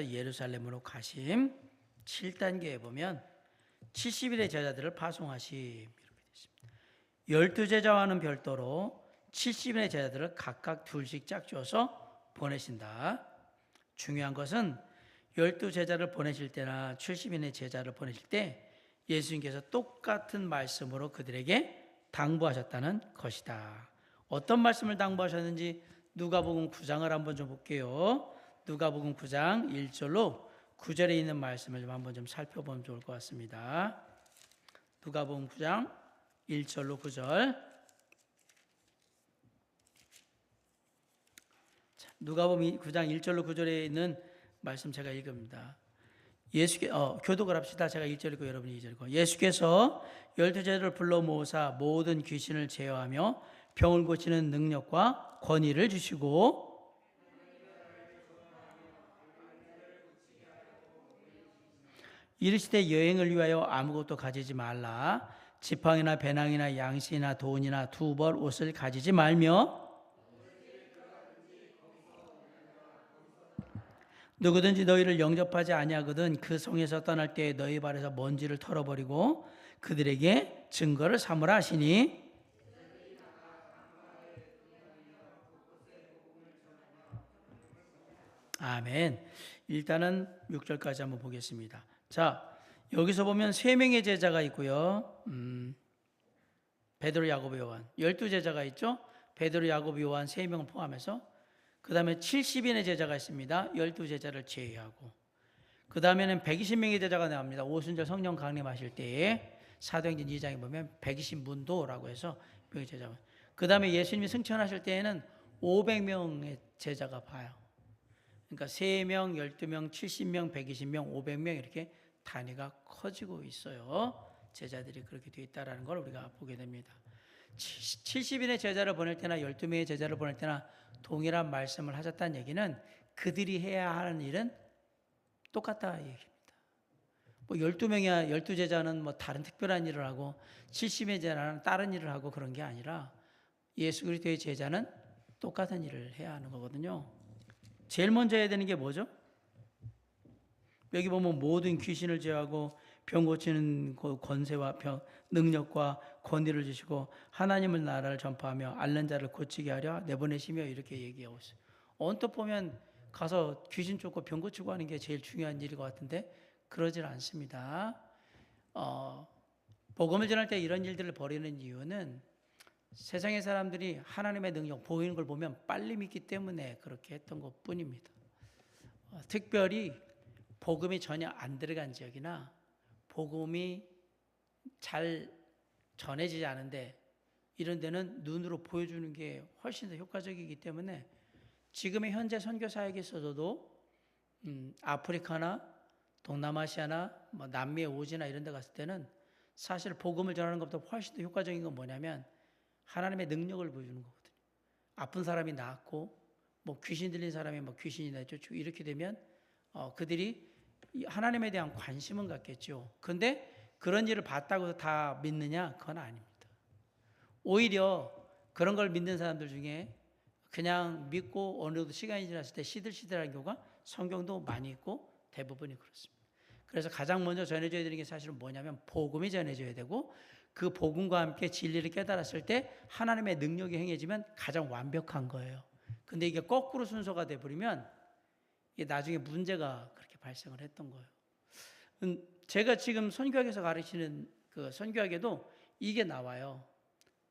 예루살렘으로 가심 7단계에 보면 70일의 제자들을 파송하심 이렇게 되어 있습니다. 12제자와는 별도로 70일의 제자들을 각각 둘씩 짝지어서 보내신다. 중요한 것은 12제자를 보내실 때나 70인의 제자를 보내실 때 예수님께서 똑같은 말씀으로 그들에게 당부하셨다는 것이다. 어떤 말씀을 당부하셨는지 누가복음 9장을 한번 좀 볼게요. 누가복음 9장 1절로 9절에 있는 말씀을 좀 한번 좀 살펴보면 좋을 것 같습니다. 누가복음 9장 1절로 9절. 누가복음 9장 1절로 9절에 있는 말씀 제가 읽습니다. 교독을 합시다. 제가 1절 읽고 여러분이 2절 읽고. 예수께서 12제자를 불러 모으사 모든 귀신을 제어하며 병을 고치는 능력과 권위를 주시고 이르시되 여행을 위하여 아무것도 가지지 말라. 지팡이나 배낭이나 양식이나 돈이나 두 벌 옷을 가지지 말며 누구든지 너희를 영접하지 아니하거든 그 성에서 떠날 때 너희 발에서 먼지를 털어버리고 그들에게 증거를 삼으라 하시니 아멘. 일단은 6절까지 한번 보겠습니다. 자, 여기서 보면 3명의 제자가 있고요. 베드로, 야고보, 요한 12제자가 있죠. 베드로, 야고보, 요한 3명을 포함해서 그 다음에 70인의 제자가 있습니다. 12제자를 제외하고 그 다음에는 120명의 제자가 나옵니다. 오순절 성령 강림하실 때에 사도행전 2장에 보면 120문도라고 해서 명의 제자가 그 다음에 예수님이 승천하실 때에는 500명의 제자가 봐요. 그러니까 3명, 12명, 70명, 120명, 500명 이렇게 단위가 커지고 있어요. 제자들이 그렇게 되어 있다는 걸 우리가 보게 됩니다. 70인의 제자를 보낼 때나 12명의 제자를 보낼 때나 동일한 말씀을 하셨다는 얘기는 그들이 해야 하는 일은 똑같다 얘기입니다. 뭐 12명이야 12제자는 뭐 다른 특별한 일을 하고 70인의 제자는 다른 일을 하고 그런 게 아니라 예수 그리스도의 제자는 똑같은 일을 해야 하는 거거든요. 제일 먼저 해야 되는 게 뭐죠? 여기 보면 모든 귀신을 제어하고 병 고치는 권세와 능력과 권위를 주시고 하나님의 나라를 전파하며 앓는 자를 고치게 하려 내보내시며 이렇게 얘기하고 있어요. 언뜻 보면 가서 귀신 쫓고 병 고치고 하는 게 제일 중요한 일인 것 같은데 그러질 않습니다. 복음을 전할 때 이런 일들을 벌이는 이유는 세상의 사람들이 하나님의 능력 보이는 걸 보면 빨리 믿기 때문에 그렇게 했던 것뿐입니다. 특별히 복음이 전혀 안 들어간 지역이나 복음이 잘 전해지지 않은데 이런 데는 눈으로 보여주는 게 훨씬 더 효과적이기 때문에 지금의 현재 선교 사역에서도 아프리카나 동남아시아나 뭐 남미의 오지나 이런 데 갔을 때는 사실 복음을 전하는 것보다 훨씬 더 효과적인 건 뭐냐면 하나님의 능력을 보여주는 거거든요. 아픈 사람이 낫고 뭐 귀신 들린 사람이 뭐 귀신이 내쫓고 이렇게 되면 그들이 하나님에 대한 관심은 갖겠죠. 그런데 그런 일을 봤다고 해서 다 믿느냐? 그건 아닙니다. 오히려 그런 걸 믿는 사람들 중에 그냥 믿고 어느 정도 시간이 지났을 때 시들시들한 경우가 성경도 많이 있고 대부분이 그렇습니다. 그래서 가장 먼저 전해줘야 되는 게 사실은 뭐냐면 복음이 전해져야 되고 그 복음과 함께 진리를 깨달았을 때 하나님의 능력이 행해지면 가장 완벽한 거예요. 근데 이게 거꾸로 순서가 돼버리면 이게 나중에 문제가 그렇게 발생을 했던 거예요. 제가 지금 선교학에서 가르치는 그 선교학에도 이게 나와요.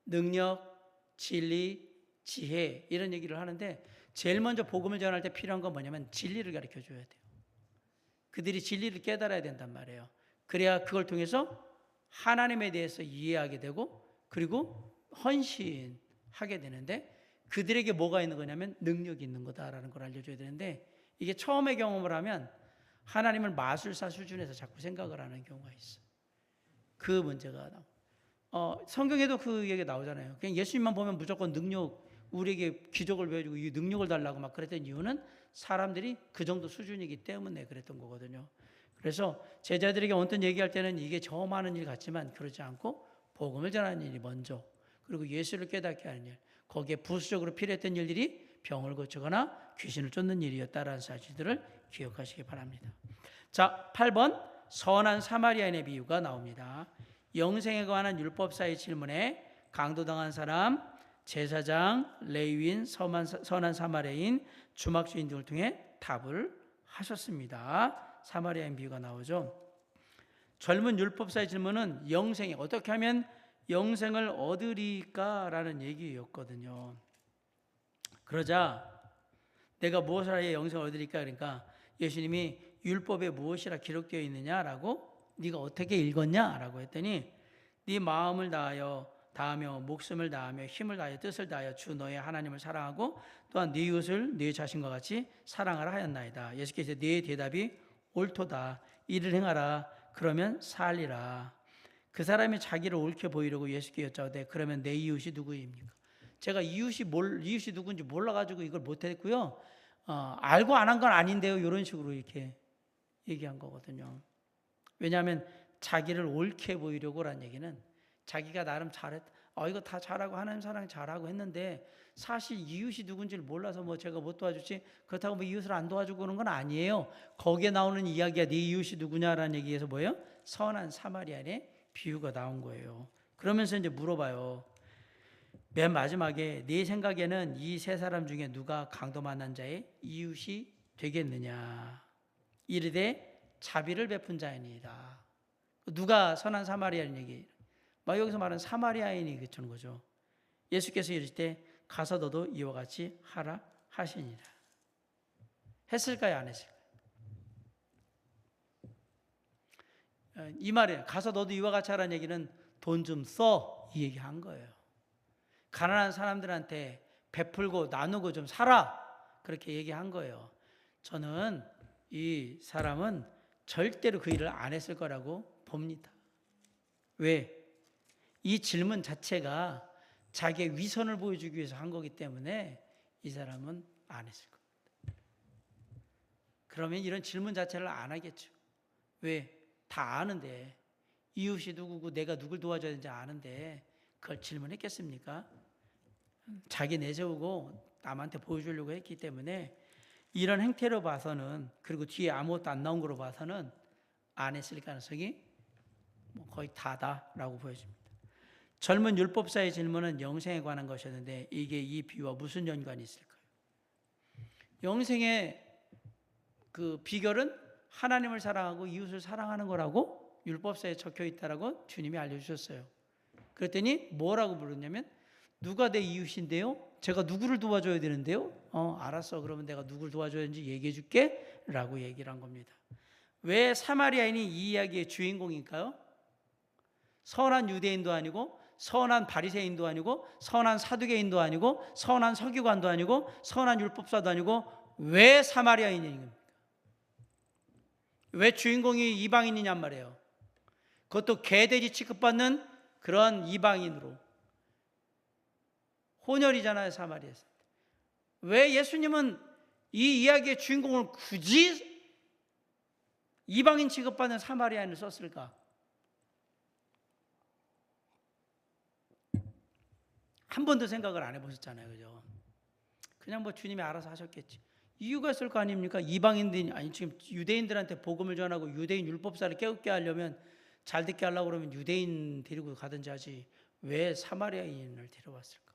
능력, 진리, 지혜 이런 얘기를 하는데 제일 먼저 복음을 전할 때 필요한 건 뭐냐면 진리를 가르쳐 줘야 돼요. 그들이 진리를 깨달아야 된단 말이에요. 그래야 그걸 통해서 하나님에 대해서 이해하게 되고 그리고 헌신하게 되는데 그들에게 뭐가 있는 거냐면 능력이 있는 거다라는 걸 알려줘야 되는데 이게 처음에 경험을 하면 하나님을 마술사 수준에서 자꾸 생각을 하는 경우가 있어요. 그 문제가 성경에도 그 얘기가 나오잖아요. 그냥 예수님만 보면 무조건 능력 우리에게 기적을 보여주고 이 능력을 달라고 막 그랬던 이유는 사람들이 그 정도 수준이기 때문에 그랬던 거거든요. 그래서 제자들에게 언뜻 얘기할 때는 이게 저 많은 일 같지만 그러지 않고 복음을 전하는 일이 먼저 그리고 예수를 깨닫게 하는 일 거기에 부수적으로 필요했던 일들이 병을 고치거나 귀신을 쫓는 일이었다라는 사실들을 기억하시기 바랍니다. 자, 8번 선한 사마리아인의 비유가 나옵니다. 영생에 관한 율법사의 질문에 강도당한 사람, 제사장, 레위인, 선한 사마리아인, 주막주인 등을 통해 답을 하셨습니다. 사마리아인 비유가 나오죠. 젊은 율법사의 질문은 영생에 어떻게 하면 영생을 얻으리까라는 얘기였거든요. 그러자 내가 무엇을 하여 영생을 얻으리까? 그러니까 예수님이 율법에 무엇이라 기록되어 있느냐라고 네가 어떻게 읽었냐라고 했더니 네 마음을 다하며 목숨을 다하며 힘을 다하여 뜻을 다하여 주 너의 하나님을 사랑하고 또한 네 이웃을 네 자신과 같이 사랑하라 하였나이다. 예수께서 네 대답이 옳도다. 이를 행하라. 그러면 살리라. 그 사람이 자기를 옳게 보이려고 예수께 여짜오되 그러면 내 이웃이 누구입니까? 제가 이웃이 누군지 몰라가지고 이걸 못했고요. 알고 안 한 건 아닌데요. 이런 식으로 이렇게 얘기한 거거든요. 왜냐하면 자기를 옳게 보이려고라는 얘기는 자기가 나름 이거 다 잘하고 하나님 사랑 잘하고 했는데 사실 이웃이 누군지를 몰라서 제가 못 도와주지 그렇다고 이웃을 안 도와주고 그런 건 아니에요. 거기에 나오는 이야기가 네 이웃이 누구냐라는 얘기에서 뭐예요? 선한 사마리아인의 비유가 나온 거예요. 그러면서 이제 물어봐요. 맨 마지막에 네 생각에는 이 세 사람 중에 누가 강도 만난 자의 이웃이 되겠느냐? 이르되 자비를 베푼 자이니이다. 누가 선한 사마리아인 얘기? 여기서 말하는 사마리아인이 그런 거죠. 예수께서 이르실 때 가서 너도 이와 같이 하라 하시니라. 했을까요? 안 했을까요? 이 말에 가서 너도 이와 같이 하라는 얘기는 돈 좀 써 이 얘기한 거예요. 가난한 사람들한테 베풀고 나누고 좀 살아 그렇게 얘기한 거예요. 저는 이 사람은 절대로 그 일을 안 했을 거라고 봅니다. 왜? 이 질문 자체가 자기의 위선을 보여주기 위해서 한 거기 때문에 이 사람은 안 했을 겁니다. 그러면 이런 질문 자체를 안 하겠죠. 왜? 다 아는데 이웃이 누구고 내가 누굴 도와줘야 되는지 아는데 그걸 질문했겠습니까? 자기 내세우고 남한테 보여주려고 했기 때문에 이런 행태로 봐서는 그리고 뒤에 아무것도 안 나온 거로 봐서는 안 했을 가능성이 거의 다다라고 보여집니다. 젊은 율법사의 질문은 영생에 관한 것이었는데 이게 이 비유와 무슨 연관이 있을까요? 영생의 그 비결은 하나님을 사랑하고 이웃을 사랑하는 거라고 율법사에 적혀 있다라고 주님이 알려주셨어요. 그랬더니 뭐라고 물었냐면 누가 내 이웃인데요? 제가 누구를 도와줘야 되는데요? 알았어. 그러면 내가 누구를 도와줘야 되는지 얘기해 줄게 라고 얘기를 한 겁니다. 왜 사마리아인이 이 이야기의 주인공일까요? 선한 유대인도 아니고 선한 바리새인도 아니고 선한 사두개인도 아니고 선한 서기관도 아니고 선한 율법사도 아니고 왜 사마리아인입니까? 왜 주인공이 이방인이냔 말이에요. 그것도 개돼지 취급받는 그런 이방인으로 혼혈이잖아요. 사마리아에서. 왜 예수님은 이 이야기의 주인공을 굳이 이방인 취급받는 사마리아인을 썼을까? 한 번도 생각을 안 해보셨잖아요. 그죠? 그냥 주님이 알아서 하셨겠지. 이유가 있을 거 아닙니까? 이방인들이, 지금 유대인들한테 복음을 전하고 유대인 율법사를 깨우게 하려면 잘 듣게 하려고 그러면 유대인 데리고 가든지 하지 왜 사마리아인을 데려왔을까?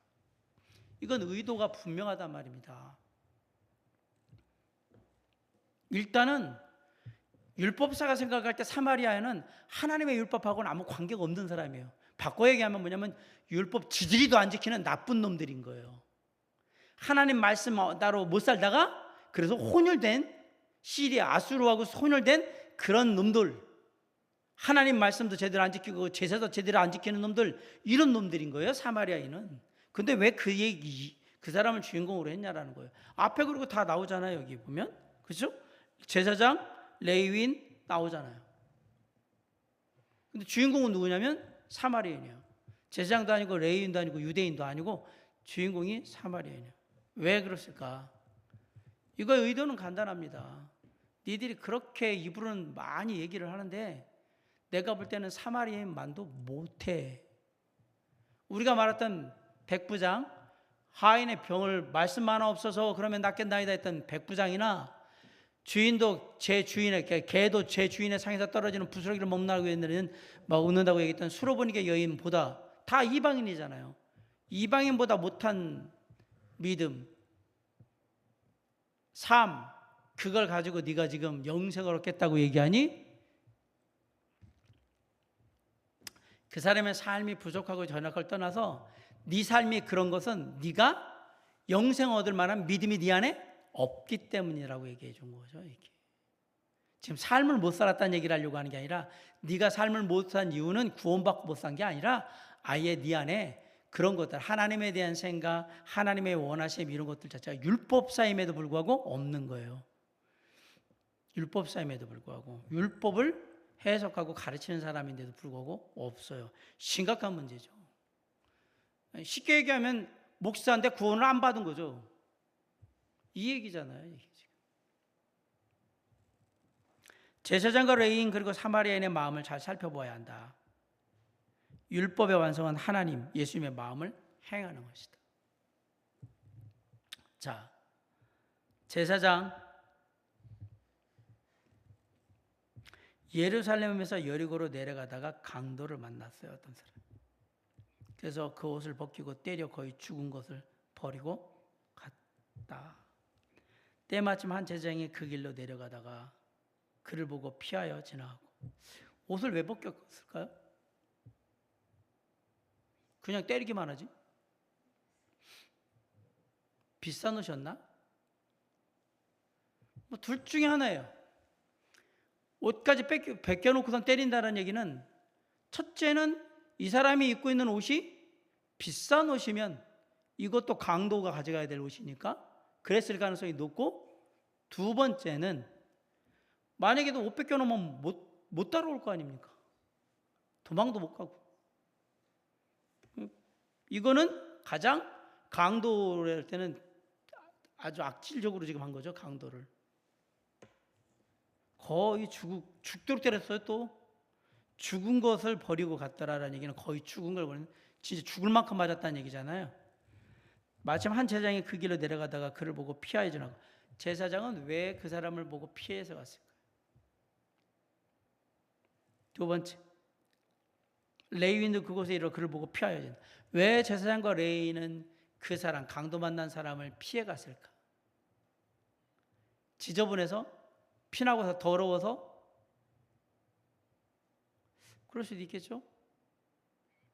이건 의도가 분명하단 말입니다. 일단은 율법사가 생각할 때 사마리아인은 하나님의 율법하고는 아무 관계가 없는 사람이에요. 바꿔 얘기하면 뭐냐면 율법 지지리도 안 지키는 나쁜 놈들인 거예요. 하나님 말씀 따로 못 살다가 그래서 혼혈된 시리아 아수르하고 혼혈된 그런 놈들, 하나님 말씀도 제대로 안 지키고 제사도 제대로 안 지키는 놈들, 이런 놈들인 거예요. 사마리아인은. 근데 왜 그 사람을 주인공으로 했냐라는 거예요. 앞에 그리고 다 나오잖아요. 여기 보면 그렇죠? 제사장, 레위인 나오잖아요. 근데 주인공은 누구냐면 사마리아인이에요. 제사장도 아니고 레위인도 아니고 유대인도 아니고 주인공이 사마리아인이에요. 왜 그랬을까? 이거의 의도는 간단합니다. 니들이 그렇게 입으로는 많이 얘기를 하는데 내가 볼 때는 사마리아인만도 못해. 우리가 말했던 백부장 하인의 병을 말씀 하나 없어서 그러면 낫겠나이다 했던 백부장이나 주인도 제 주인의 개도 제 주인의 상에서 떨어지는 부스러기를 먹는다고 했는 막 웃는다고 얘기했던 수로보니게 여인보다 다 이방인이잖아요. 이방인보다 못한 믿음, 삶, 그걸 가지고 네가 지금 영생을 얻겠다고 얘기하니 그 사람의 삶이 부족하고 전역을 떠나서 네 삶이 그런 것은 네가 영생 얻을 만한 믿음이 네 안에 없기 때문이라고 얘기해 준 거죠. 이게. 지금 삶을 못 살았다는 얘기를 하려고 하는 게 아니라 네가 삶을 못 산 이유는 구원받고 못 산 게 아니라 아예 네 안에 그런 것들, 하나님에 대한 생각, 하나님의 원하심 이런 것들 자체가 율법사임에도 불구하고 없는 거예요. 율법사임에도 불구하고 율법을 해석하고 가르치는 사람인데도 불구하고 없어요. 심각한 문제죠. 쉽게 얘기하면 목사인데 구원을 안 받은 거죠. 이 얘기잖아요. 이게 지금. 제사장과 레위인 그리고 사마리아인의 마음을 잘 살펴봐야 한다. 율법의 완성은 하나님, 예수님의 마음을 행하는 것이다. 자, 제사장 예루살렘에서 여리고로 내려가다가 강도를 만났어요. 어떤 사람. 그래서 그 옷을 벗기고 때려 거의 죽은 것을 버리고 갔다. 때마침 한 제사장이 그 길로 내려가다가 그를 보고 피하여 지나가고. 옷을 왜 벗겼을까요? 그냥 때리기만 하지? 비싼 옷이었나? 뭐 둘 중에 하나예요. 옷까지 벗겨놓고선 때린다는 얘기는 첫째는 이 사람이 입고 있는 옷이 비싼 옷이면 이것도 강도가 가져가야 될 옷이니까 그랬을 가능성이 높고, 두 번째는 만약에도 옷 벗겨놓으면 못 따라올 거 아닙니까? 도망도 못 가고. 이거는 가장 강도를 할 때는 아주 악질적으로 지금 한 거죠. 강도를 거의 죽도록 때렸어요. 또 죽은 것을 버리고 갔더라라는 얘기는 거의 죽은 걸 버리는, 진짜 죽을 만큼 맞았다는 얘기잖아요. 마침 한 제사장이 그 길로 내려가다가 그를 보고 피하여 지나고. 제사장은 왜 그 사람을 보고 피해서 갔을까요? 두 번째, 레위인도 그곳에 이르러 그를 보고 피하여 진다. 왜 제사장과 레위인은 그 사람, 강도 만난 사람을 피해 갔을까? 지저분해서? 피나고 더러워서? 그럴 수도 있겠죠.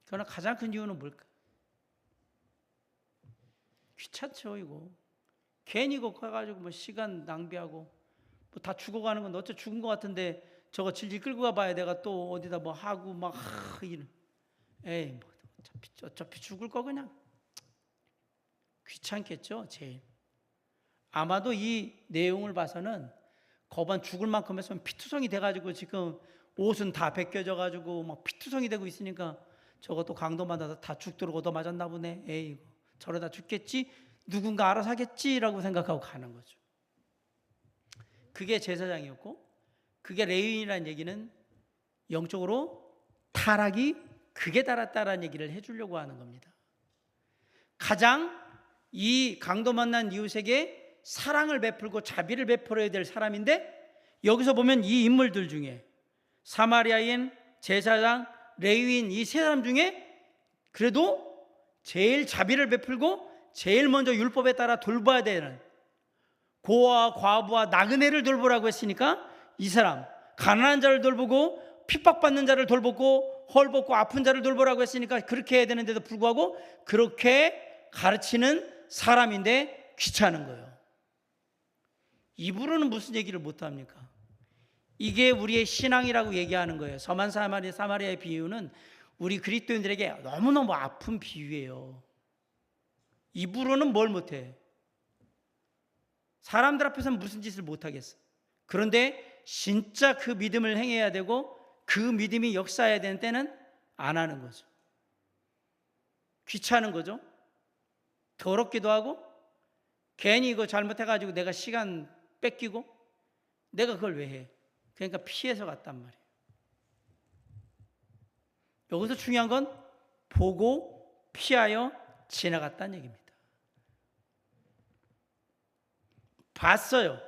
그러나 가장 큰 이유는 뭘까? 귀찮죠. 이거 괜히 이거 가가지고 뭐 시간 낭비하고 뭐 다 죽어가는 건 어째 죽은 것 같은데 저거 질질 끌고 가봐야 내가 또 어디다 뭐 하고 막 이런. 에이 뭐 어차피 죽을 거 그냥. 귀찮겠죠. 제일 아마도 이 내용을 봐서는 거반 죽을 만큼 했으면 피투성이 돼가지고 지금 옷은 다 벗겨져가지고 막 피투성이 되고 있으니까 저것도 강도 만나서 다 죽도록 얻어맞았나 보네. 에이 저러다 죽겠지, 누군가 알아서 하겠지라고 생각하고 가는 거죠. 그게 제사장이었고, 그게 레위인이라는 얘기는 영적으로 타락이 극에 달았다라는 얘기를 해주려고 하는 겁니다. 가장 이 강도 만난 이웃에게 사랑을 베풀고 자비를 베풀어야 될 사람인데, 여기서 보면 이 인물들 중에 사마리아인, 제사장, 레위인 이 세 사람 중에 그래도 제일 자비를 베풀고 제일 먼저 율법에 따라 돌봐야 되는, 고아와 과부와 나그네를 돌보라고 했으니까 이 사람, 가난한 자를 돌보고 핍박받는 자를 돌보고 헐벗고 아픈 자를 돌보라고 했으니까 그렇게 해야 되는데도 불구하고 그렇게 가르치는 사람인데 귀찮은 거예요. 입으로는 무슨 얘기를 못합니까? 이게 우리의 신앙이라고 얘기하는 거예요. 서만 사마리아의 비유는 우리 그리스도인들에게 너무너무 아픈 비유예요. 입으로는 뭘 못해. 사람들 앞에서는 무슨 짓을 못하겠어. 그런데 진짜 그 믿음을 행해야 되고 그 믿음이 역사해야 되는 때는 안 하는 거죠. 귀찮은 거죠. 더럽기도 하고 괜히 이거 잘못해가지고 내가 시간 뺏기고 내가 그걸 왜 해. 그러니까 피해서 갔단 말이에요. 여기서 중요한 건 보고 피하여 지나갔다는 얘기입니다. 봤어요.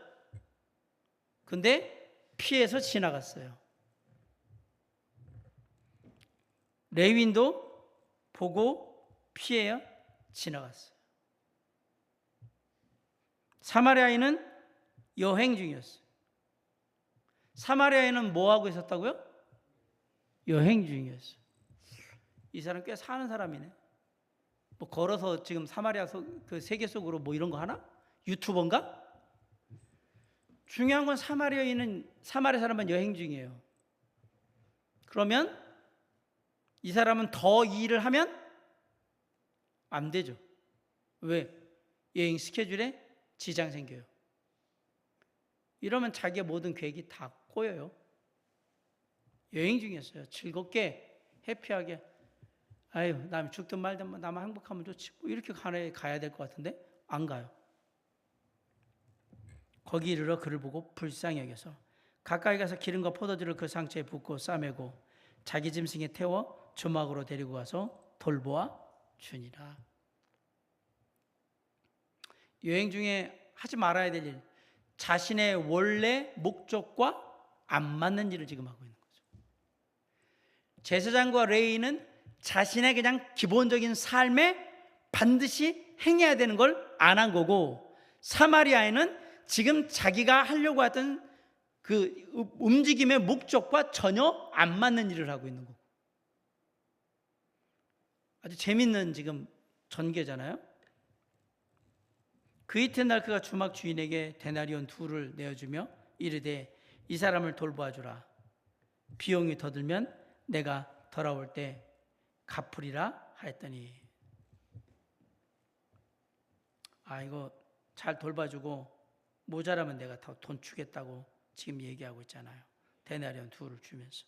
근데 피해서 지나갔어요. 레위인도 보고 피해야 지나갔어요. 사마리아인은 여행 중이었어요. 사마리아인은 뭐 하고 있었다고요? 여행 중이었어요. 이 사람 꽤 사는 사람이네. 뭐 걸어서 지금 사마리아 그 세계 속으로 뭐 이런 거 하나? 유튜버인가? 중요한 건 사마리아 사람은 여행 중이에요. 그러면 이 사람은 더 일을 하면 안 되죠. 왜? 여행 스케줄에 지장 생겨요. 이러면 자기의 모든 계획이 다 꼬여요. 여행 중이었어요. 즐겁게 해피하게 아유 남 죽든 말든 나만 행복하면 좋지 뭐 이렇게 가야 될 것 같은데 안 가요. 거기 이르러 그를 보고 불쌍히 여겨서 가까이 가서 기름과 포도주를 그 상처에 붓고 싸매고 자기 짐승에 태워 조막으로 데리고 가서 돌보아 주니라. 여행 중에 하지 말아야 될 일, 자신의 원래 목적과 안 맞는 일을 지금 하고 있는 거죠. 제사장과 레위인은 자신의 그냥 기본적인 삶에 반드시 행해야 되는 걸 안 한 거고, 사마리아인은 지금 자기가 하려고 하던 그 움직임의 목적과 전혀 안 맞는 일을 하고 있는 거고. 아주 재밌는 지금 전개잖아요. 그 이튿날 그가 주막 주인에게 데나리온 2를 내어주며 이르되 이 사람을 돌보아 주라. 비용이 더 들면 내가 돌아올 때 갚으리라 하였더니, 아 이거 잘 돌봐주고 모자라면 내가 더 돈 주겠다고 지금 얘기하고 있잖아요. 데나리온 2를 주면서.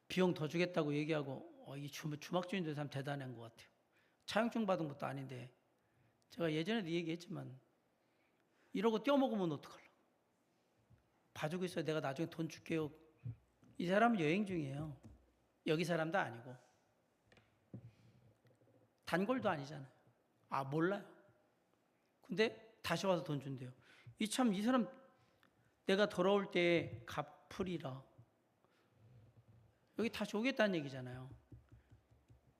비용 더 주겠다고 얘기하고 이 주막 주인도 참 대단한 것 같아요. 차용증 받은 것도 아닌데, 제가 예전에도 얘기했지만 이러고 떼어먹으면 어떡하려고. 봐주고 있어요. 내가 나중에 돈 줄게요. 이 사람은 여행 중이에요. 여기 사람도 아니고 단골도 아니잖아요. 아 몰라요. 근데 다시 와서 돈 준대요. 이 사람 내가 돌아올 때 갚으리라. 여기 다시 오겠다는 얘기잖아요.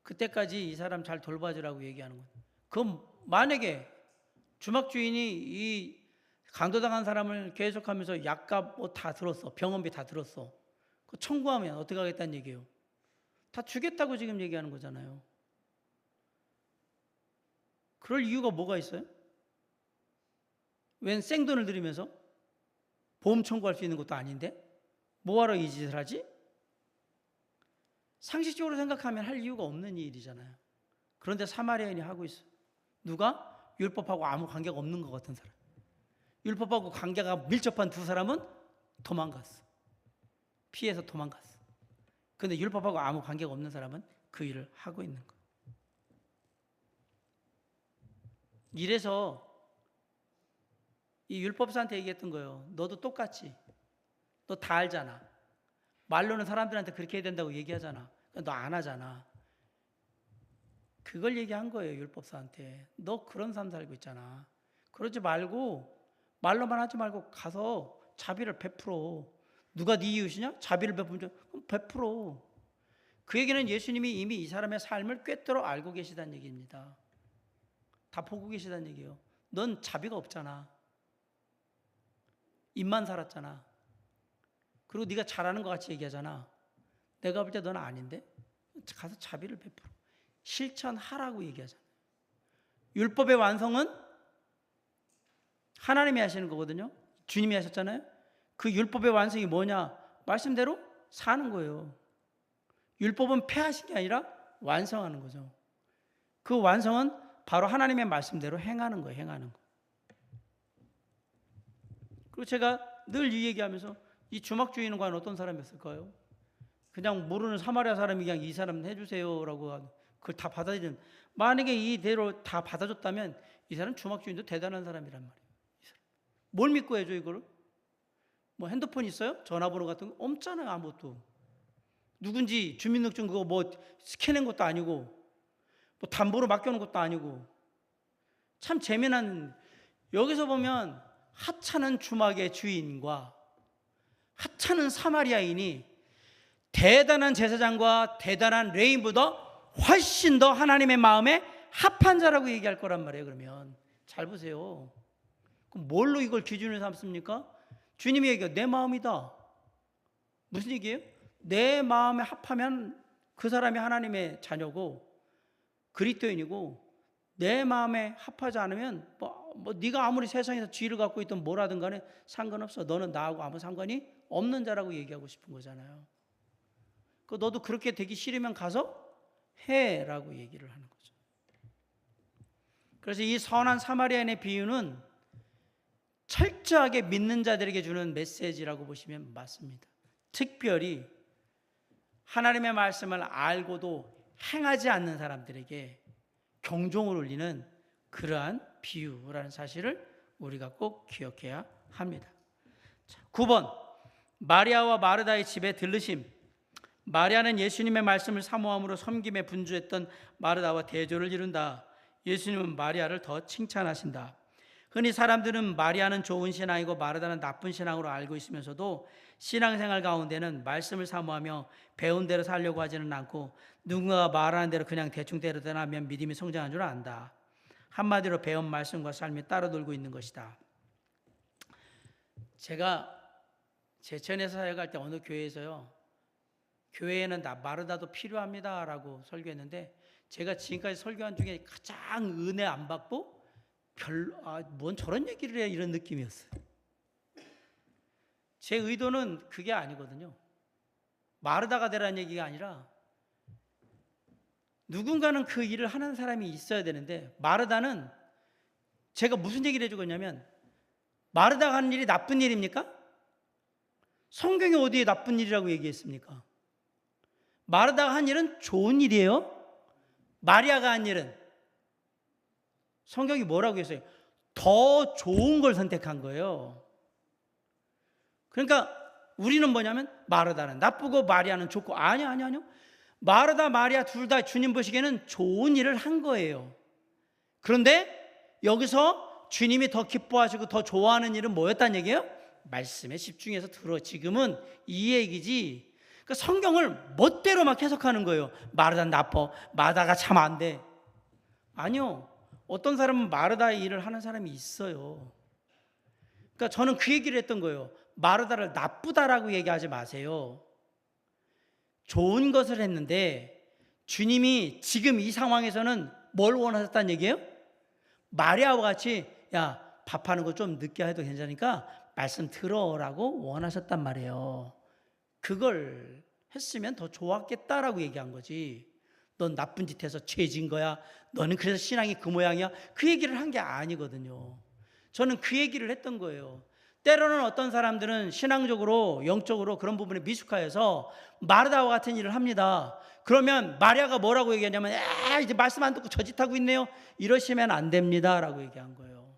그때까지 이 사람 잘 돌봐주라고 얘기하는 거예요. 그럼 만약에 주막 주인이 이 강도당한 사람을 계속하면서 약값 뭐 다 들었어, 병원비 다 들었어, 그 청구하면 어떻게 하겠다는 얘기예요? 다 주겠다고 지금 얘기하는 거잖아요. 그럴 이유가 뭐가 있어요? 웬 생돈을 들이면서 보험 청구할 수 있는 것도 아닌데 뭐하러 이 짓을 하지? 상식적으로 생각하면 할 이유가 없는 일이잖아요. 그런데 사마리아인이 하고 있어. 누가? 율법하고 아무 관계가 없는 것 같은 사람. 율법하고 관계가 밀접한 두 사람은 도망갔어. 피해서 도망갔어. 그런데 율법하고 아무 관계가 없는 사람은 그 일을 하고 있는 거예요. 이래서 이 율법사한테 얘기했던 거예요. 너도 똑같지. 너 다 알잖아. 말로는 사람들한테 그렇게 해야 된다고 얘기하잖아. 너 안 하잖아. 그걸 얘기한 거예요. 율법사한테. 너 그런 삶 살고 있잖아. 그러지 말고 말로만 하지 말고 가서 자비를 베풀어. 누가 네 이웃이냐? 자비를 베풀면 베풀어. 그 얘기는 예수님이 이미 이 사람의 삶을 꿰뚫어 알고 계시다는 얘기입니다. 다 보고 계시다는 얘기예요. 넌 자비가 없잖아. 입만 살았잖아. 그리고 네가 잘하는 것 같이 얘기하잖아. 내가 볼 때 너는 아닌데? 가서 자비를 베풀어. 실천하라고 얘기하잖아요. 율법의 완성은 하나님이 하시는 거거든요. 주님이 하셨잖아요. 그 율법의 완성이 뭐냐? 말씀대로 사는 거예요. 율법은 폐하신 게 아니라 완성하는 거죠. 그 완성은 바로 하나님의 말씀대로 행하는 거예요. 행하는 거. 그리고 제가 늘 이 얘기하면서 이 주막 주인은 과연 어떤 사람이었을까요? 그냥 모르는 사마리아 사람이 그냥 이 사람 해주세요라고 그걸 다 받아들이는, 만약에 이대로 다 받아줬다면 이 사람 주막 주인도 대단한 사람이란 말이에요. 뭘 믿고 해줘 이거를? 뭐 핸드폰 있어요? 전화번호 같은 거? 없잖아요. 아무것도. 누군지 주민등록증 그거 뭐 스캔한 것도 아니고 뭐 담보로 맡겨놓은 것도 아니고. 참 재미난, 여기서 보면 하찮은 주막의 주인과 하찮은 사마리아인이 대단한 제사장과 대단한 레위인보다 훨씬 더 하나님의 마음에 합한 자라고 얘기할 거란 말이에요. 그러면 잘 보세요. 그럼 뭘로 이걸 기준으로 삼습니까? 주님이 얘기해요. 내 마음이다. 무슨 얘기예요? 내 마음에 합하면 그 사람이 하나님의 자녀고 그리스도인이고, 내 마음에 합하지 않으면 뭐 네가 아무리 세상에서 지위를 갖고 있든 뭐라든 간에 상관없어. 너는 나하고 아무 상관이 없는 자라고 얘기하고 싶은 거잖아요. 너도 그렇게 되기 싫으면 가서 해라고 얘기를 하는 거죠. 그래서 이 선한 사마리아인의 비유는 철저하게 믿는 자들에게 주는 메시지라고 보시면 맞습니다. 특별히 하나님의 말씀을 알고도 행하지 않는 사람들에게 경종을 울리는 그러한 비유라는 사실을 우리가 꼭 기억해야 합니다. 9번, 마리아와 마르다의 집에 들르심. 마리아는 예수님의 말씀을 사모함으로 섬김에 분주했던 마르다와 대조를 이룬다. 예수님은 마리아를 더 칭찬하신다. 흔히 사람들은 마리아는 좋은 신앙이고 마르다는 나쁜 신앙으로 알고 있으면서도 신앙생활 가운데는 말씀을 사모하며 배운 대로 살려고 하지는 않고 누군가가 말하는 대로 그냥 대충 대로되면 믿음이 성장한 줄 안다. 한마디로 배운 말씀과 삶이 따로 놀고 있는 것이다. 제가 제천에서 사역할 때 어느 교회에서요, 교회에는 마르다도 필요합니다 라고 설교했는데, 제가 지금까지 설교한 중에 가장 은혜 안 받고 뭔 저런 얘기를 해, 이런 느낌이었어요. 제 의도는 그게 아니거든요. 마르다가 되라는 얘기가 아니라 누군가는 그 일을 하는 사람이 있어야 되는데, 마르다는 제가 무슨 얘기를 해주고 있냐면, 마르다가 하는 일이 나쁜 일입니까? 성경이 어디에 나쁜 일이라고 얘기했습니까? 마르다가 한 일은 좋은 일이에요. 마리아가 한 일은 성경이 뭐라고 했어요? 더 좋은 걸 선택한 거예요. 그러니까 우리는 뭐냐면 마르다는 나쁘고 마리아는 좋고, 아니요. 마르다 마리아 둘 다 주님 보시기에는 좋은 일을 한 거예요. 그런데 여기서 주님이 더 기뻐하시고 더 좋아하는 일은 뭐였다는 얘기예요? 말씀에 집중해서 들어. 지금은 이 얘기지. 그러니까 성경을 멋대로 막 해석하는 거예요. 마르다는 나빠, 마르다가 참 안 돼. 아니요. 어떤 사람은 마르다의 일을 하는 사람이 있어요. 그러니까 저는 그 얘기를 했던 거예요. 마르다를 나쁘다라고 얘기하지 마세요. 좋은 것을 했는데 주님이 지금 이 상황에서는 뭘 원하셨다는 얘기예요? 마리아와 같이 야, 밥하는 거 좀 늦게 해도 괜찮으니까 말씀 들어라고 원하셨단 말이에요. 그걸 했으면 더 좋았겠다라고 얘기한 거지. 넌 나쁜 짓 해서 죄진 거야, 너는 그래서 신앙이 그 모양이야, 그 얘기를 한 게 아니거든요. 저는 그 얘기를 했던 거예요. 때로는 어떤 사람들은 신앙적으로 영적으로 그런 부분에 미숙하여서 마르다와 같은 일을 합니다. 그러면 마리아가 뭐라고 얘기하냐면, 이제 말씀 안 듣고 저짓하고 있네요, 이러시면 안 됩니다 라고 얘기한 거예요.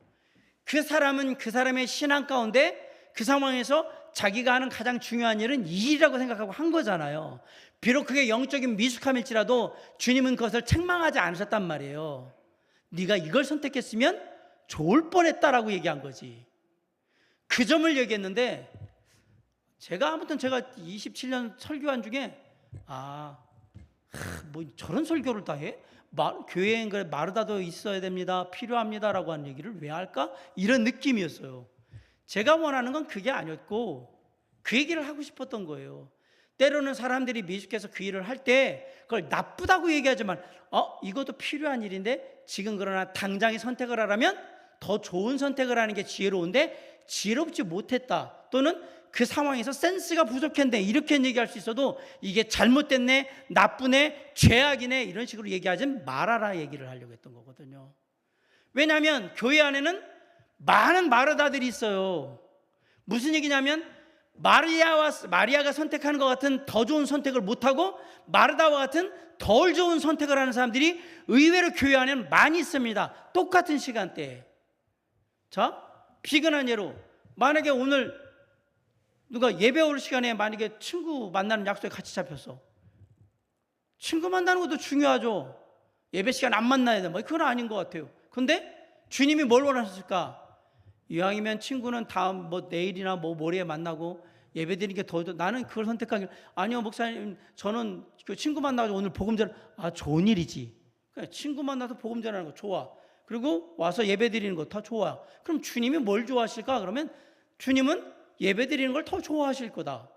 그 사람은 그 사람의 신앙 가운데 그 상황에서 자기가 하는 가장 중요한 일은 이 일이라고 생각하고 한 거잖아요. 비록 그게 영적인 미숙함일지라도 주님은 그것을 책망하지 않으셨단 말이에요. 네가 이걸 선택했으면 좋을 뻔했다라고 얘기한 거지. 그 점을 얘기했는데, 제가 27년 설교한 중에 뭐 저런 설교를 다 해? 교회엔 그래 마르다도 있어야 됩니다, 필요합니다라고 하는 얘기를 왜 할까? 이런 느낌이었어요. 제가 원하는 건 그게 아니었고 그 얘기를 하고 싶었던 거예요. 때로는 사람들이 미숙해서 그 일을 할 때 그걸 나쁘다고 얘기하지만 이것도 필요한 일인데 지금 그러나 당장의 선택을 하라면 더 좋은 선택을 하는 게 지혜로운데 지혜롭지 못했다, 또는 그 상황에서 센스가 부족했네, 이렇게 얘기할 수 있어도 이게 잘못됐네, 나쁘네, 죄악이네, 이런 식으로 얘기하지 말아라 얘기를 하려고 했던 거거든요. 왜냐하면 교회 안에는 많은 마르다들이 있어요. 무슨 얘기냐면 마리아가 선택하는 것 같은 더 좋은 선택을 못하고 마르다와 같은 덜 좋은 선택을 하는 사람들이 의외로 교회 안에는 많이 있습니다. 똑같은 시간대에. 자, 비근한 예로, 만약에 오늘 누가 예배 올 시간에 만약에 친구 만나는 약속에 같이 잡혔어. 친구 만나는 것도 중요하죠. 예배 시간 안 만나야 돼. 그건 아닌 것 같아요. 근데 주님이 뭘 원하셨을까? 이왕이면 친구는 다음 내일이나 모레에 만나고 예배 드리는 게 더 나는 그걸 선택하길. 아니요 목사님, 저는 그 친구 만나서 오늘 복음 전하. 좋은 일이지. 그냥 친구 만나서 복음 전하는 거 좋아. 그리고 와서 예배 드리는 거 더 좋아. 그럼 주님이 뭘 좋아하실까? 그러면 주님은 예배 드리는 걸 더 좋아하실 거다.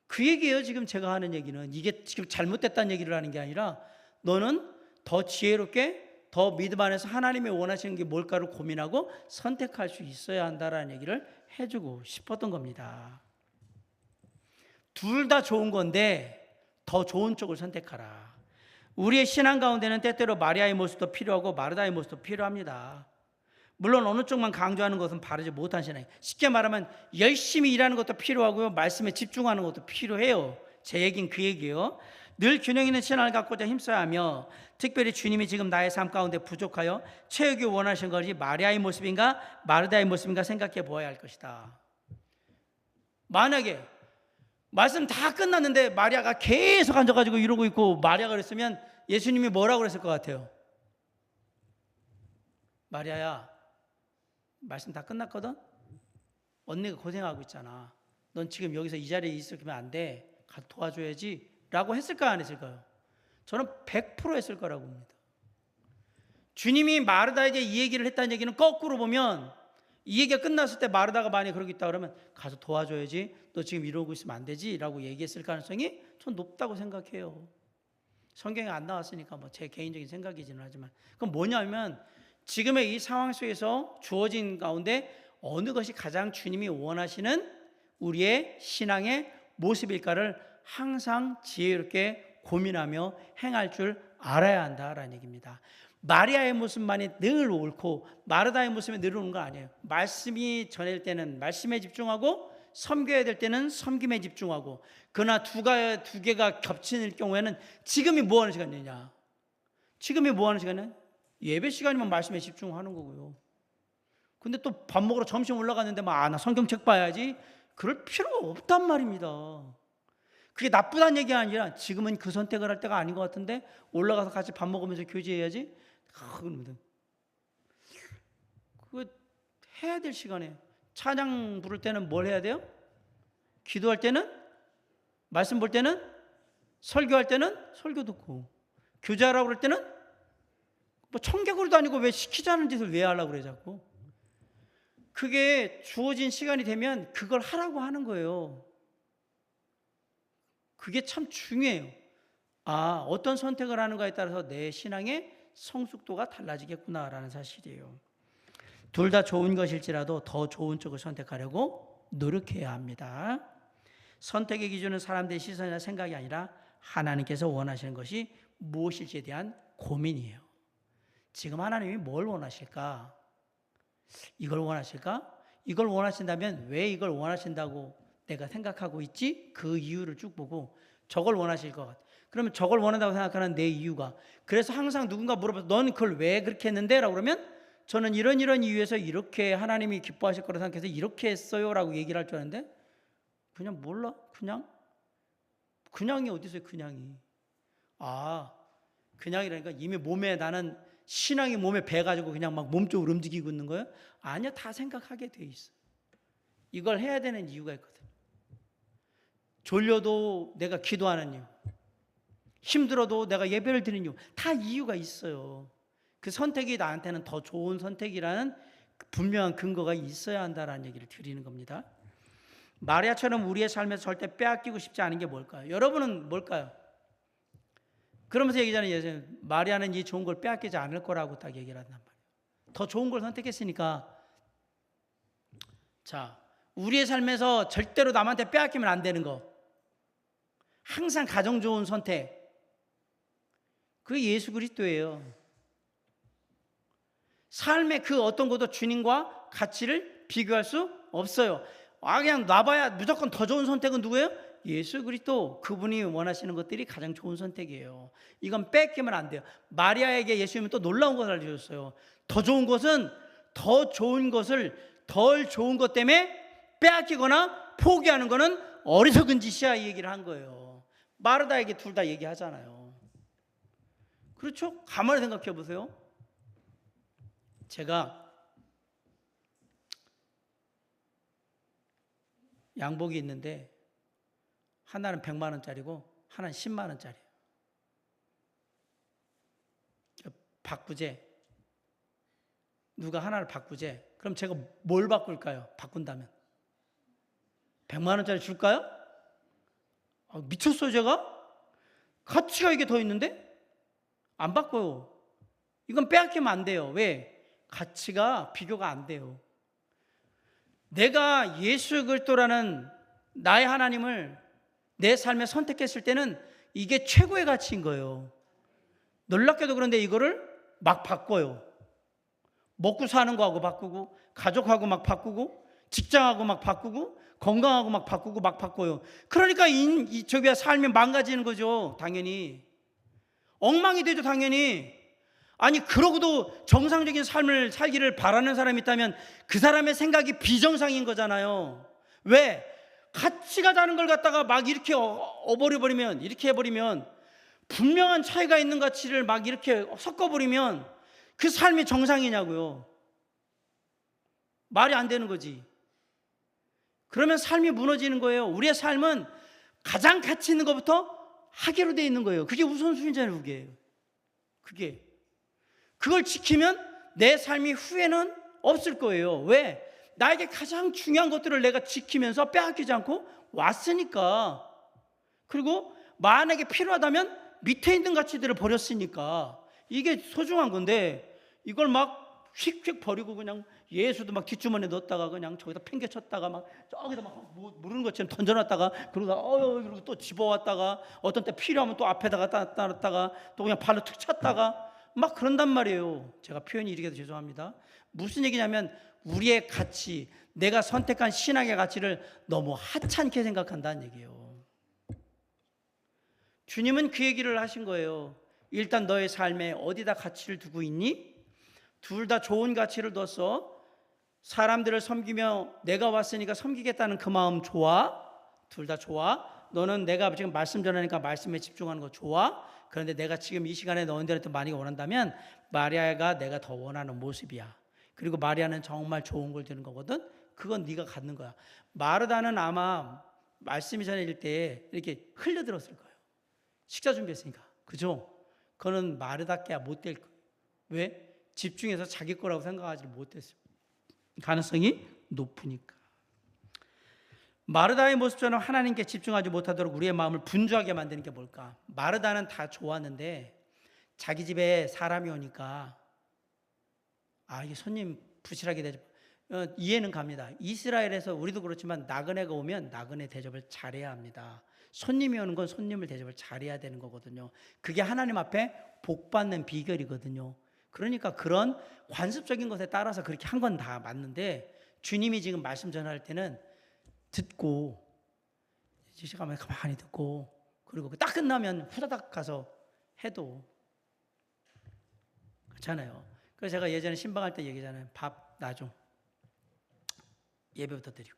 그 얘기예요. 지금 제가 하는 얘기는. 이게 지금 잘못됐다는 얘기를 하는 게 아니라, 너는 더 지혜롭게, 더 믿음 안에서 하나님이 원하시는 게 뭘까를 고민하고 선택할 수 있어야 한다라는 얘기를 해주고 싶었던 겁니다. 둘 다 좋은 건데 더 좋은 쪽을 선택하라. 우리의 신앙 가운데는 때때로 마리아의 모습도 필요하고 마르다의 모습도 필요합니다. 물론 어느 쪽만 강조하는 것은 바르지 못한 신앙이에요. 쉽게 말하면 열심히 일하는 것도 필요하고요, 말씀에 집중하는 것도 필요해요. 제 얘기는 그 얘기예요. 늘 균형 있는 신앙을 갖고자 힘써야 하며, 특별히 주님이 지금 나의 삶 가운데 부족하여 채우기 원하시는 것이 마리아의 모습인가 마르다의 모습인가 생각해 보아야 할 것이다. 만약에 말씀 다 끝났는데 마리아가 계속 앉아가지고 이러고 있고 마리아가 그랬으면 예수님이 뭐라고 그랬을 것 같아요? 마리아야, 말씀 다 끝났거든? 언니가 고생하고 있잖아. 넌 지금 여기서 이 자리에 있으면 안 돼. 가서 도와줘야지 라고 했을까요, 안 했을까요? 저는 100% 했을 거라고 봅니다. 주님이 마르다에게 이 얘기를 했다는 얘기는 거꾸로 보면, 이 얘기가 끝났을 때 마르다가 만약에 그러고 있다 그러면 가서 도와줘야지, 너 지금 이러고 있으면 안 되지 라고 얘기했을 가능성이 전 높다고 생각해요. 성경에 안 나왔으니까 제 개인적인 생각이지는 하지만, 그건 뭐냐면 지금의 이 상황 속에서 주어진 가운데 어느 것이 가장 주님이 원하시는 우리의 신앙의 모습일까를 항상 지혜롭게 고민하며 행할 줄 알아야 한다라는 얘기입니다. 마리아의 모습만이 늘 옳고 마르다의 모습이 늘 옳은 거 아니에요. 말씀이 전할 때는 말씀에 집중하고 섬겨야 될 때는 섬김에 집중하고, 그러나 두 개가 겹치는 경우에는 지금이 뭐 하는 시간이냐? 지금이 뭐 하는 시간이냐? 예배 시간이면 말씀에 집중하는 거고요. 근데 또 밥 먹으러 점심 올라갔는데 나 성경책 봐야지, 그럴 필요가 없단 말입니다. 그게 나쁘다는 얘기가 아니라 지금은 그 선택을 할 때가 아닌 것 같은데 올라가서 같이 밥 먹으면서 교제해야지. 그거 해야 될 시간에, 찬양 부를 때는 뭘 해야 돼요? 기도할 때는, 말씀 볼 때는, 설교할 때는 설교 듣고, 교제하라고 그럴 때는 청개구리도 아니고 왜 시키자는 짓을 왜 하려고 그래 자꾸. 그게 주어진 시간이 되면 그걸 하라고 하는 거예요. 그게 참 중요해요. 어떤 선택을 하는가에 따라서 내 신앙의 성숙도가 달라지겠구나라는 사실이에요. 둘 다 좋은 것일지라도 더 좋은 쪽을 선택하려고 노력해야 합니다. 선택의 기준은 사람들의 시선이나 생각이 아니라 하나님께서 원하시는 것이 무엇일지에 대한 고민이에요. 지금 하나님이 뭘 원하실까? 이걸 원하실까? 이걸 원하신다면 왜 이걸 원하신다고 내가 생각하고 있지? 그 이유를 쭉 보고, 저걸 원하실 것 같아. 그러면 저걸 원한다고 생각하는 내 이유가, 그래서 항상 누군가 물어봐서 넌 그걸 왜 그렇게 했는데? 라고 그러면 저는 이런 이유에서 이렇게 하나님이 기뻐하실 거라고 생각해서 이렇게 했어요 라고 얘기를 할 줄 아는데, 그냥 몰라. 그냥이 어디 있어요? 그냥이. 그냥이라니까 이미 몸에, 나는 신앙이 몸에 배가지고 그냥 막 몸쪽으로 움직이고 있는 거예요? 아니야, 다 생각하게 돼 있어. 이걸 해야 되는 이유가 있거든. 졸려도 내가 기도하는 이유, 힘들어도 내가 예배를 드리는 이유, 다 이유가 있어요. 그 선택이 나한테는 더 좋은 선택이라는 분명한 근거가 있어야 한다는 얘기를 드리는 겁니다. 마리아처럼 우리의 삶에서 절대 빼앗기고 싶지 않은 게 뭘까요? 여러분은 뭘까요? 그러면서 얘기하잖아요. 마리아는 이 좋은 걸 빼앗기지 않을 거라고 딱 얘기를 한단 말이에요. 더 좋은 걸 선택했으니까. 자, 우리의 삶에서 절대로 남한테 빼앗기면 안 되는 거, 항상 가장 좋은 선택, 그게 예수 그리스도예요. 삶의 그 어떤 것도 주님과 가치를 비교할 수 없어요. 그냥 놔봐야 무조건 더 좋은 선택은 누구예요? 예수 그리스도. 그분이 원하시는 것들이 가장 좋은 선택이에요. 이건 뺏기면 안 돼요. 마리아에게 예수님은 또 놀라운 것을 알려줬어요. 더 좋은 것은 더 좋은 것을 덜 좋은 것 때문에 빼앗기거나 포기하는 것은 어리석은 짓이야, 이 얘기를 한 거예요. 마르다에게 둘 다 얘기하잖아요. 그렇죠? 가만히 생각해 보세요. 제가 양복이 있는데 하나는 100만 원짜리고 하나는 10만 원짜리예요. 바꾸제. 누가 하나를 바꾸제. 그럼 제가 뭘 바꿀까요? 바꾼다면 100만 원짜리 줄까요? 미쳤어요 제가? 가치가 이게 더 있는데? 안 바꿔요. 이건 빼앗기면 안 돼요. 왜? 가치가 비교가 안 돼요. 내가 예수 그리스도라는 나의 하나님을 내 삶에 선택했을 때는 이게 최고의 가치인 거예요. 놀랍게도 그런데 이거를 막 바꿔요. 먹고 사는 거하고 바꾸고, 가족하고 막 바꾸고, 직장하고 막 바꾸고, 건강하고 막 바꾸고 막 바꿔요. 그러니까 저기야 삶이 망가지는 거죠. 당연히 엉망이 되죠. 당연히. 아니 그러고도 정상적인 삶을 살기를 바라는 사람이 있다면 그 사람의 생각이 비정상인 거잖아요. 왜? 가치가 다른 걸 갖다가 막 이렇게 어버려버리면, 이렇게 해버리면, 분명한 차이가 있는 가치를 막 이렇게 섞어버리면 그 삶이 정상이냐고요. 말이 안 되는 거지. 그러면 삶이 무너지는 거예요. 우리의 삶은 가장 가치 있는 것부터 하기로 되어 있는 거예요. 그게 우선순위잖아요. 그게 그걸 지키면 내 삶이 후회는 없을 거예요. 왜? 나에게 가장 중요한 것들을 내가 지키면서 빼앗기지 않고 왔으니까. 그리고 만약에 필요하다면 밑에 있는 가치들을 버렸으니까. 이게 소중한 건데 이걸 막 휙휙 버리고 그냥 예수도 막 뒷주머니에 넣었다가 그냥 저기다 팽개쳤다가 막 저기다 막 모르는 것처럼 던져놨다가 그러고 또 집어왔다가 어떤 때 필요하면 또 앞에다가 따놨다가 또 그냥 발로 툭 찼다가 막 그런단 말이에요. 제가 표현이 이렇게 해서 죄송합니다. 무슨 얘기냐면 우리의 가치, 내가 선택한 신앙의 가치를 너무 하찮게 생각한다는 얘기예요. 주님은 그 얘기를 하신 거예요. 일단 너의 삶에 어디다 가치를 두고 있니? 둘 다 좋은 가치를 뒀어. 사람들을 섬기며 내가 왔으니까 섬기겠다는 그 마음 좋아. 둘 다 좋아. 너는 내가 지금 말씀 전하니까 말씀에 집중하는 거 좋아. 그런데 내가 지금 이 시간에 너희들한테 많이 원한다면 마리아가 내가 더 원하는 모습이야. 그리고 마리아는 정말 좋은 걸 드는 거거든. 그건 네가 갖는 거야. 마르다는 아마 말씀이 전해질 때 이렇게 흘려들었을 거예요. 식사 준비했으니까. 그죠? 그거는 마르다께야 못 될 거예요. 왜? 집중해서 자기 거라고 생각하지 못했어요. 가능성이 높으니까. 마르다의 모습처럼 하나님께 집중하지 못하도록 우리의 마음을 분주하게 만드는 게 뭘까? 마르다는 다 좋았는데 자기 집에 사람이 오니까 이게 손님 부실하게 대접 이해는 갑니다. 이스라엘에서 우리도 그렇지만 나그네가 오면 나그네 대접을 잘해야 합니다. 손님이 오는 건 손님을 대접을 잘해야 되는 거거든요. 그게 하나님 앞에 복 받는 비결이거든요. 그러니까 그런 관습적인 것에 따라서 그렇게 한 건 다 맞는데 주님이 지금 말씀 전할 때는 듣고 시간만 가만히 듣고 그리고 딱 끝나면 후다닥 가서 해도 그렇잖아요. 그래서 제가 예전에 신방할 때 얘기잖아요. 밥 나 좀 예배부터 드리고.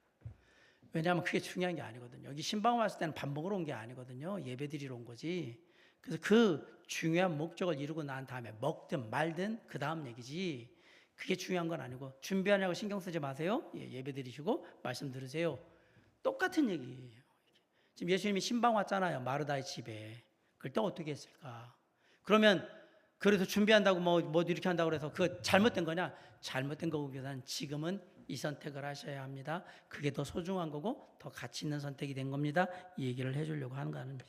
왜냐하면 그게 중요한 게 아니거든요. 여기 신방 왔을 때는 밥 먹으러 온 게 아니거든요. 예배 드리러 온 거지. 그래서 그 중요한 목적을 이루고 난 다음에 먹든 말든 그 다음 얘기지. 그게 중요한 건 아니고 준비하냐고 신경 쓰지 마세요. 예배 드리시고 말씀 들으세요. 똑같은 얘기예요. 지금 예수님이 신방 왔잖아요. 마르다의 집에. 그때 어떻게 했을까? 그러면 그래서 준비한다고 뭐 이렇게 한다고 해서 그거 잘못된 거냐? 잘못된 거보다는 지금은 이 선택을 하셔야 합니다. 그게 더 소중한 거고 더 가치 있는 선택이 된 겁니다. 이 얘기를 해주려고 하는 겁니다.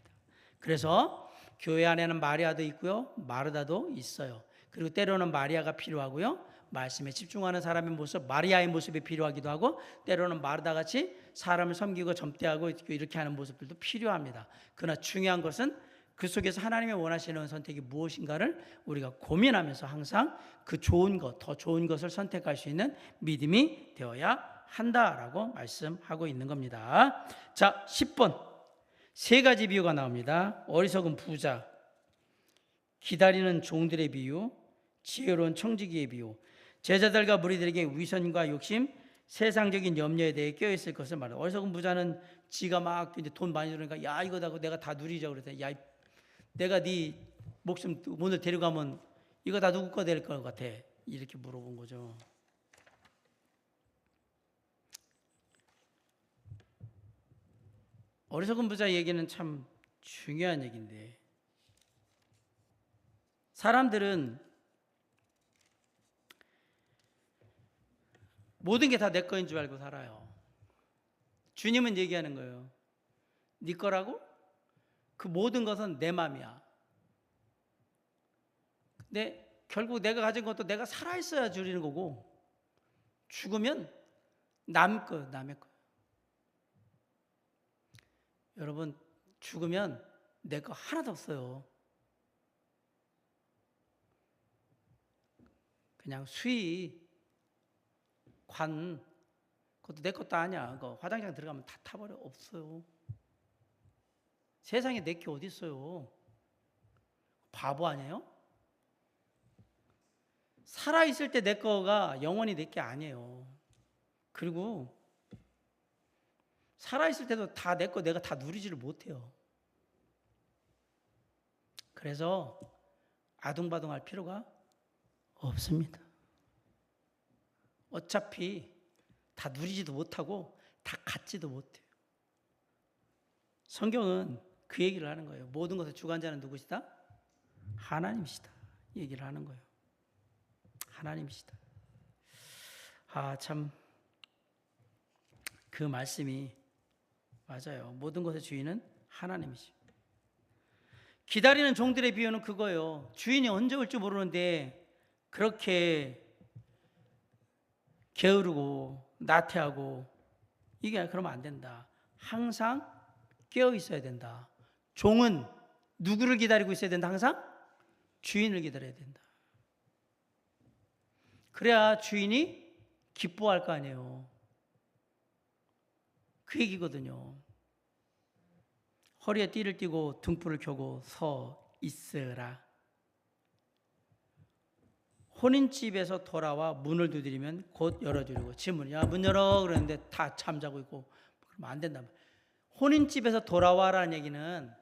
그래서 교회 안에는 마리아도 있고요. 마르다도 있어요. 그리고 때로는 마리아가 필요하고요. 말씀에 집중하는 사람의 모습, 마리아의 모습이 필요하기도 하고 때로는 마르다같이 사람을 섬기고 점대하고 이렇게 하는 모습들도 필요합니다. 그러나 중요한 것은 그 속에서 하나님이 원하시는 선택이 무엇인가를 우리가 고민하면서 항상 그 좋은 것, 더 좋은 것을 선택할 수 있는 믿음이 되어야 한다라고 말씀하고 있는 겁니다. 자, 10번. 세 가지 비유가 나옵니다. 어리석은 부자, 기다리는 종들의 비유, 지혜로운 청지기의 비유. 제자들과 무리들에게 위선과 욕심, 세상적인 염려에 대해 껴있을 것을 말해요. 어리석은 부자는 지가 막 이제 돈 많이 들으니까 야 이거 내가 다 누리자 그랬더니 야 내가 네 목숨 오늘 데려가면 이거 다 누구 거 될 것 같아? 이렇게 물어본 거죠. 어리석은 부자 얘기는 참 중요한 얘기인데, 사람들은 모든 게 다 내 거인 줄 알고 살아요. 주님은 얘기하는 거예요. 네 거라고? 그 모든 것은 내 맘이야. 근데 결국 내가 가진 것도 내가 살아있어야 주리는 거고, 죽으면 남의 거. 여러분, 죽으면 내 거 하나도 없어요. 그냥 수의, 관, 그것도 내 것도 아니야. 그거 화장실 들어가면 다 타버려. 없어요. 세상에 내 게 어디 있어요? 바보 아니에요? 살아있을 때 내 거가 영원히 내 게 아니에요. 그리고 살아있을 때도 다 내 거 내가 다 누리지를 못해요. 그래서 아둥바둥할 필요가 없습니다. 어차피 다 누리지도 못하고 다 갖지도 못해요. 성경은 그 얘기를 하는 거예요. 모든 것의 주관자는 누구시다? 하나님이시다. 얘기를 하는 거예요. 하나님이시다. 참 그 말씀이 맞아요. 모든 것의 주인은 하나님이시죠. 기다리는 종들의 비유는 그거예요. 주인이 언제 올지 모르는데 그렇게 게으르고 나태하고 이게 그러면 안 된다. 항상 깨어 있어야 된다. 종은 누구를 기다리고 있어야 된다? 항상 주인을 기다려야 된다. 그래야 주인이 기뻐할 거 아니에요. 그 얘기거든요. 허리에 띠를 띠고 등불을 켜고 서 있으라. 혼인집에서 돌아와 문을 두드리면 곧 열어주려고 지문, 야, 문 열어 그러는데 다 잠자고 있고 그러면 안 된다. 혼인집에서 돌아와라는 얘기는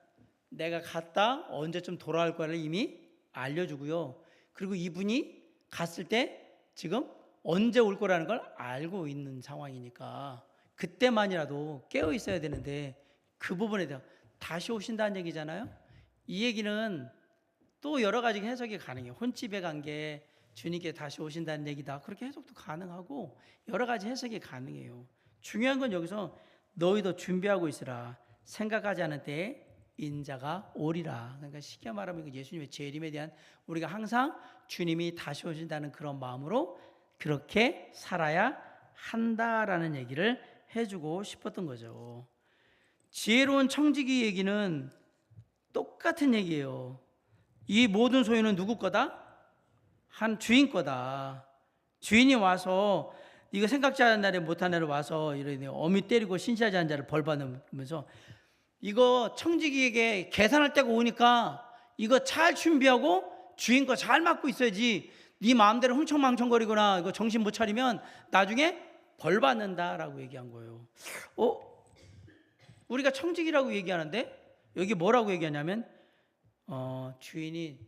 내가 갔다 언제쯤 돌아올 거를 이미 알려주고요. 그리고 이분이 갔을 때 지금 언제 올 거라는 걸 알고 있는 상황이니까 그때만이라도 깨어 있어야 되는데 그 부분에 대해 다시 오신다는 얘기잖아요. 이 얘기는 또 여러 가지 해석이 가능해요. 혼집에 간 게 주님께 다시 오신다는 얘기다. 그렇게 해석도 가능하고 여러 가지 해석이 가능해요. 중요한 건 여기서 너희도 준비하고 있으라. 생각하지 않은 때에 인자가 오리라. 그러니까 쉽게 말하면 예수님의 재림에 대한 우리가 항상 주님이 다시 오신다는 그런 마음으로 그렇게 살아야 한다라는 얘기를 해주고 싶었던 거죠. 지혜로운 청지기 얘기는 똑같은 얘기예요. 이 모든 소유는 누구 거다? 한 주인 거다. 주인이 와서 이거 생각지 않은 날에 못한 날에 와서 이러네 어미 때리고 신시하지 않은 자를 벌 받으면서 이거 청지기에게 계산할 때가 오니까 이거 잘 준비하고 주인 거 잘 맡고 있어야지. 네 마음대로 흥청망청거리거나 이거 정신 못 차리면 나중에 벌 받는다라고 얘기한 거예요. 우리가 청지기라고 얘기하는데 여기 뭐라고 얘기하냐면 주인이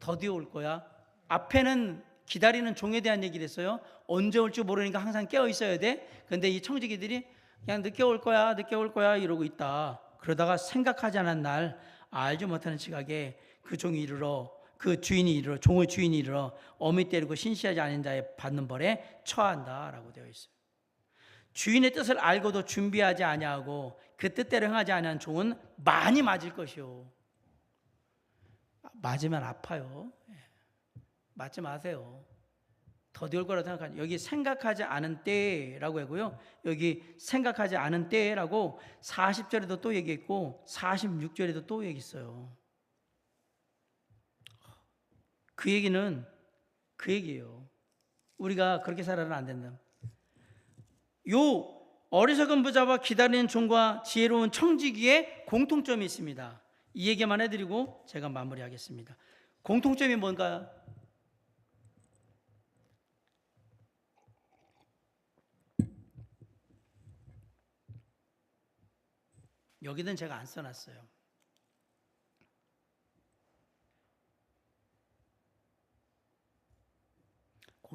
더디어 올 거야. 앞에는 기다리는 종에 대한 얘기를 했어요. 언제 올지 모르니까 항상 깨어 있어야 돼. 근데 이 청지기들이 그냥 늦게 올 거야 이러고 있다. 그러다가 생각하지 않은 날 알지 못하는 시각에 그 종이 이르러 그 주인이 이르러 종의 주인이 이르러 어미 때리고 신시하지 않은 자의 받는 벌에 처한다라고 되어 있어요. 주인의 뜻을 알고도 준비하지 아니하고 그 뜻대로 행하지 아니한 종은 많이 맞을 것이요. 맞으면 아파요. 맞지 마세요. 더디 올 거라고 생각하니 여기 생각하지 않은 때라고 하고요. 여기 생각하지 않은 때라고 40절에도 또 얘기했고 46절에도 또 얘기했어요. 그 얘기는 그 얘기예요. 우리가 그렇게 살아는 안 된다. 요 어리석은 부자와 기다리는 종과 지혜로운 청지기에 공통점이 있습니다. 이 얘기만 해드리고 제가 마무리하겠습니다. 공통점이 뭔가요? 여기는 제가 안 써놨어요.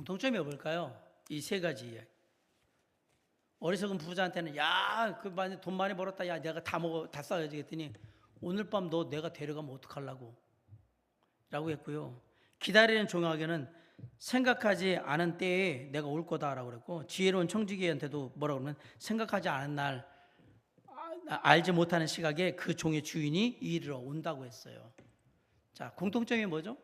공통점이 뭘까요? 이 세 가지 이야기. 어리석은 부자한테는 야, 그 돈 많이 벌었다. 야, 내가 다 써야지 했더니 오늘 밤 너 내가 데려가면 어떡하려고? 라고 했고요. 기다리는 종에게는 생각하지 않은 때에 내가 올 거다라고 그랬고, 지혜로운 청지기한테도 뭐라고 그러면 생각하지 않은 날, 알지 못하는 시각에 그 종의 주인이 이르러 온다고 했어요. 자, 공통점이 뭐죠?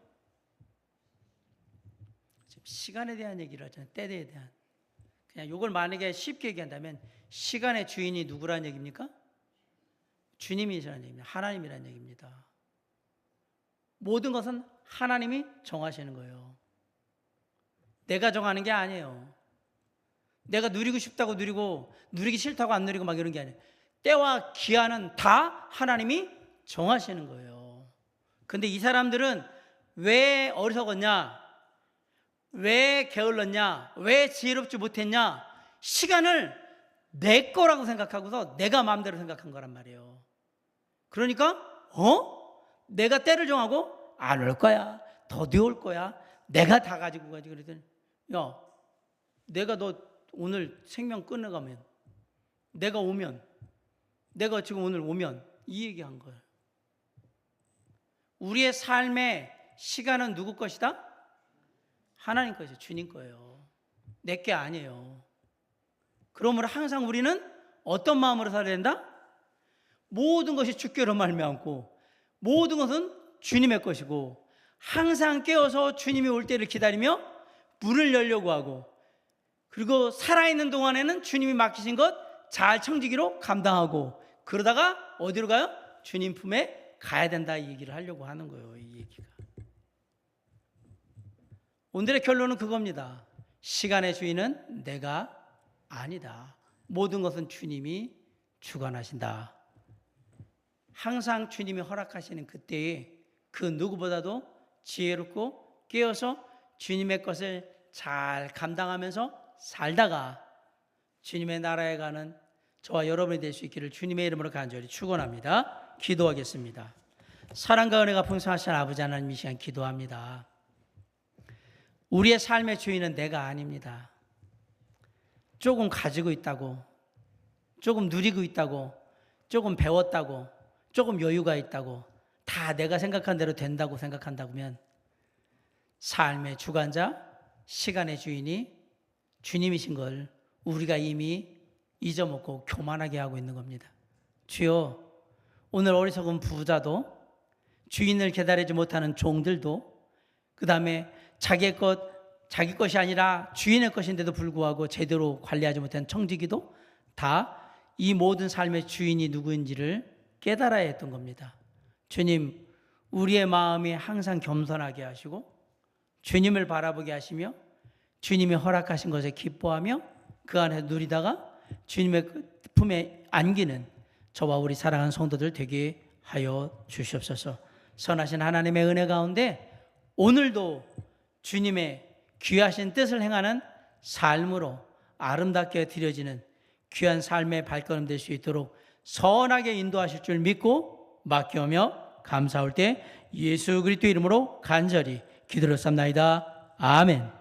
지금 시간에 대한 얘기를 하잖아요. 때에 대한. 그냥 이걸 만약에 쉽게 얘기한다면 시간의 주인이 누구라는 얘기입니까? 주님이시라는 얘기입니다. 하나님이라는 얘기입니다. 모든 것은 하나님이 정하시는 거예요. 내가 정하는 게 아니에요. 내가 누리고 싶다고 누리고 누리기 싫다고 안 누리고 막 이런 게 아니에요. 때와 기한은 다 하나님이 정하시는 거예요. 근데 이 사람들은 왜 어리석었냐? 왜 게을렀냐? 왜 지혜롭지 못했냐? 시간을 내 거라고 생각하고서 내가 마음대로 생각한 거란 말이에요. 그러니까 내가 때를 정하고 안 올 거야. 더디 올 거야. 내가 다 가지고 가지. 그러더니 야, 내가 너 오늘 생명 끊어가면, 내가 지금 오늘 오면 이 얘기한 거예요. 우리의 삶의 시간은 누구 것이다? 하나님 것이에요. 주님 거예요. 내 게 아니에요. 그러므로 항상 우리는 어떤 마음으로 살아야 된다? 모든 것이 주께로 말미암고 모든 것은 주님의 것이고, 항상 깨어서 주님이 올 때를 기다리며 문을 열려고 하고, 그리고 살아있는 동안에는 주님이 맡기신 것 잘 청지기로 감당하고, 그러다가 어디로 가요? 주님 품에 가야 된다, 이 얘기를 하려고 하는 거예요. 이 얘기가. 오늘의 결론은 그겁니다. 시간의 주인은 내가 아니다. 모든 것은 주님이 주관하신다. 항상 주님이 허락하시는 그때에 그 누구보다도 지혜롭고 깨어서 주님의 것을 잘 감당하면서 살다가 주님의 나라에 가는 저와 여러분이 될 수 있기를 주님의 이름으로 간절히 축원합니다. 기도하겠습니다. 사랑과 은혜가 풍성하신 아버지 하나님, 이 시간 기도합니다. 우리의 삶의 주인은 내가 아닙니다. 조금 가지고 있다고, 조금 누리고 있다고, 조금 배웠다고, 조금 여유가 있다고, 다 내가 생각한 대로 된다고 생각한다면 삶의 주관자, 시간의 주인이 주님이신 걸 우리가 이미 잊어먹고 교만하게 하고 있는 겁니다. 주여, 오늘 어리석은 부자도, 주인을 기다리지 못하는 종들도, 그 다음에 자기 것이 아니라 주인의 것인데도 불구하고 제대로 관리하지 못한 청지기도 다 이 모든 삶의 주인이 누구인지를 깨달아야 했던 겁니다. 주님, 우리의 마음이 항상 겸손하게 하시고 주님을 바라보게 하시며 주님이 허락하신 것에 기뻐하며 그 안에 누리다가 주님의 품에 안기는 저와 우리 사랑하는 성도들 되게 하여 주시옵소서. 선하신 하나님의 은혜 가운데 오늘도 주님의 귀하신 뜻을 행하는 삶으로 아름답게 드려지는 귀한 삶의 발걸음 될 수 있도록 선하게 인도하실 줄 믿고 맡겨오며 감사할 때 예수 그리스도 이름으로 간절히 기도를 삼나이다. 아멘.